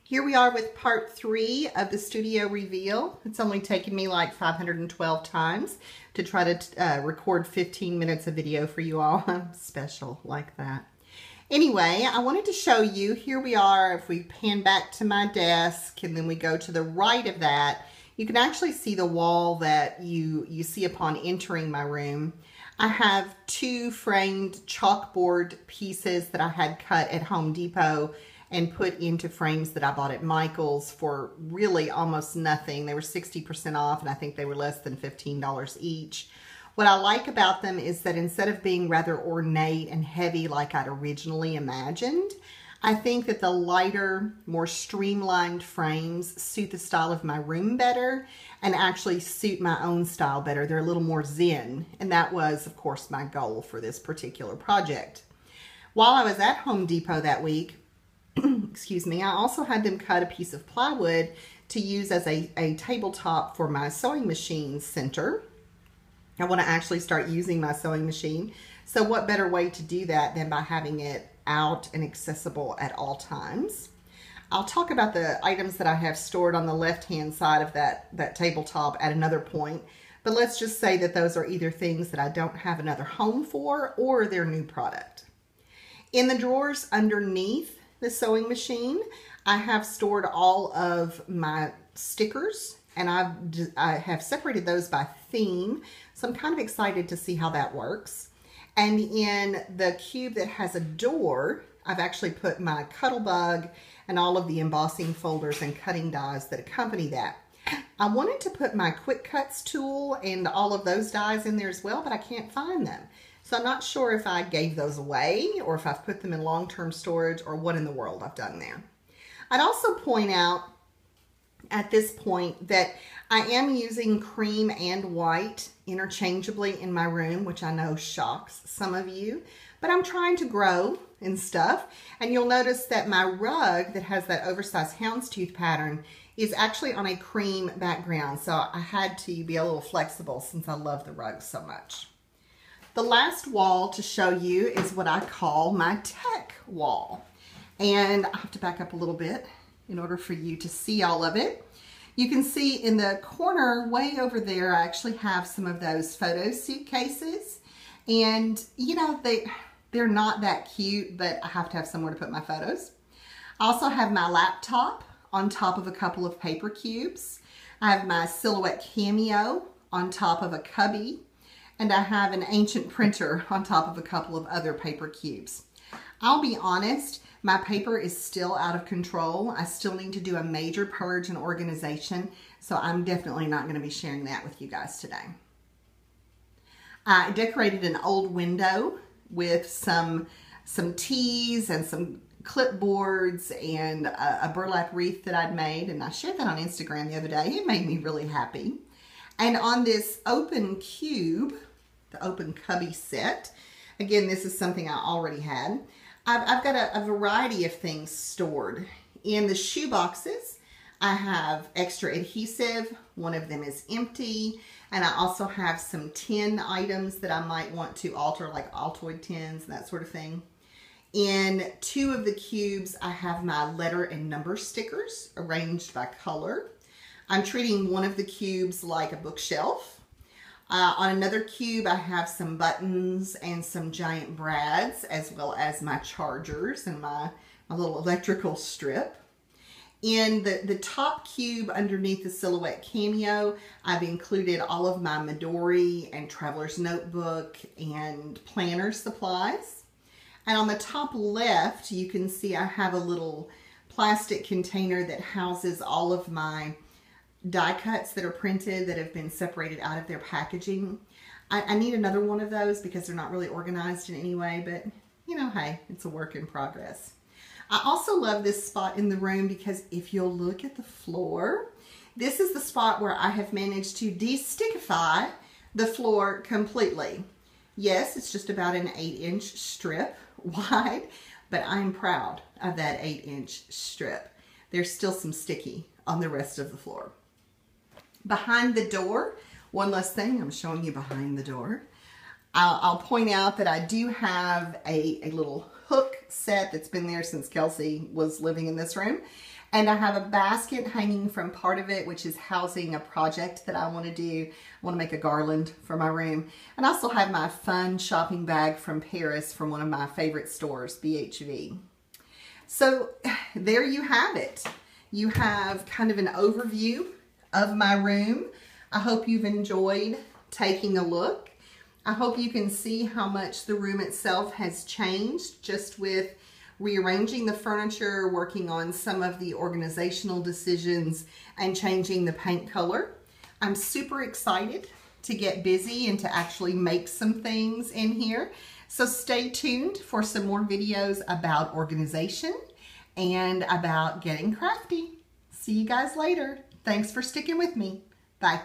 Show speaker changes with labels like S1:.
S1: Here we are with part 3 of the studio reveal. It's only taken me like 512 times to try to record 15 minutes of video for you all. I'm special like that. Anyway, I wanted to show you, here we are, if we pan back to my desk and then we go to the right of that, you can actually see the wall that you see upon entering my room. I have 2 framed chalkboard pieces that I had cut at Home Depot and put into frames that I bought at Michael's for really almost nothing. They were 60% off, and I think they were less than $15 each. What I like about them is that instead of being rather ornate and heavy like I'd originally imagined, I think that the lighter, more streamlined frames suit the style of my room better and actually suit my own style better. They're a little more zen, and that was, of course, my goal for this particular project. While I was at Home Depot that week, excuse me, I also had them cut a piece of plywood to use as a tabletop for my sewing machine center. I want to actually start using my sewing machine. So what better way to do that than by having it out and accessible at all times. I'll talk about the items that I have stored on the left-hand side of that tabletop at another point. But let's just say that those are either things that I don't have another home for or they're new product. In the drawers underneath the sewing machine, I have stored all of my stickers, and I have separated those by theme, so I'm kind of excited to see how that works. And in the cube that has a door, I've actually put my Cuttlebug and all of the embossing folders and cutting dies that accompany that. I wanted to put my Quick Cuts tool and all of those dies in there as well, but I can't find them. So I'm not sure if I gave those away or if I've put them in long-term storage or what in the world I've done there. I'd also point out at this point that I am using cream and white interchangeably in my room, which I know shocks some of you, but I'm trying to grow and stuff. And you'll notice that my rug that has that oversized houndstooth pattern is actually on a cream background. So I had to be a little flexible since I love the rug so much. The last wall to show you is what I call my tech wall. And I have to back up a little bit in order for you to see all of it. You can see in the corner way over there, I actually have some of those photo suitcases. And you know, they're not that cute, but I have to have somewhere to put my photos. I also have my laptop on top of a couple of paper cubes. I have my Silhouette Cameo on top of a cubby. And I have an ancient printer on top of a couple of other paper cubes. I'll be honest, my paper is still out of control. I still need to do a major purge and organization, so I'm definitely not going to be sharing that with you guys today. I decorated an old window with some teas and some clipboards and a burlap wreath that I'd made, and I shared that on Instagram the other day. It made me really happy. And on this open cube, the open cubby set, again, this is something I already had. I've got a variety of things stored. In the shoe boxes, I have extra adhesive. One of them is empty. And I also have some tin items that I might want to alter, like Altoid tins and that sort of thing. In 2 of the cubes, I have my letter and number stickers arranged by color. I'm treating one of the cubes like a bookshelf. On another cube, I have some buttons and some giant brads, as well as my chargers and my little electrical strip. In the top cube underneath the Silhouette Cameo, I've included all of my Midori and Traveler's Notebook and planner supplies. And on the top left, you can see I have a little plastic container that houses all of my die cuts that are printed that have been separated out of their packaging. I need another one of those because they're not really organized in any way, but you know, hey, it's a work in progress. I also love this spot in the room because if you'll look at the floor, this is the spot where I have managed to de-stickify the floor completely. Yes, it's just about an 8-inch strip wide, but I'm proud of that 8-inch strip. There's still some sticky on the rest of the floor. Behind the door, one last thing, I'm showing you behind the door. I'll point out that I do have a little hook set that's been there since Kelsey was living in this room. And I have a basket hanging from part of it, which is housing a project that I want to do. I want to make a garland for my room. And I also have my fun shopping bag from Paris from one of my favorite stores, BHV. So there you have it. You have kind of an overview of my room. I hope you've enjoyed taking a look. I hope you can see how much the room itself has changed just with rearranging the furniture, working on some of the organizational decisions, and changing the paint color. I'm super excited to get busy and to actually make some things in here. So stay tuned for some more videos about organization and about getting crafty. See you guys later. Thanks for sticking with me. Bye.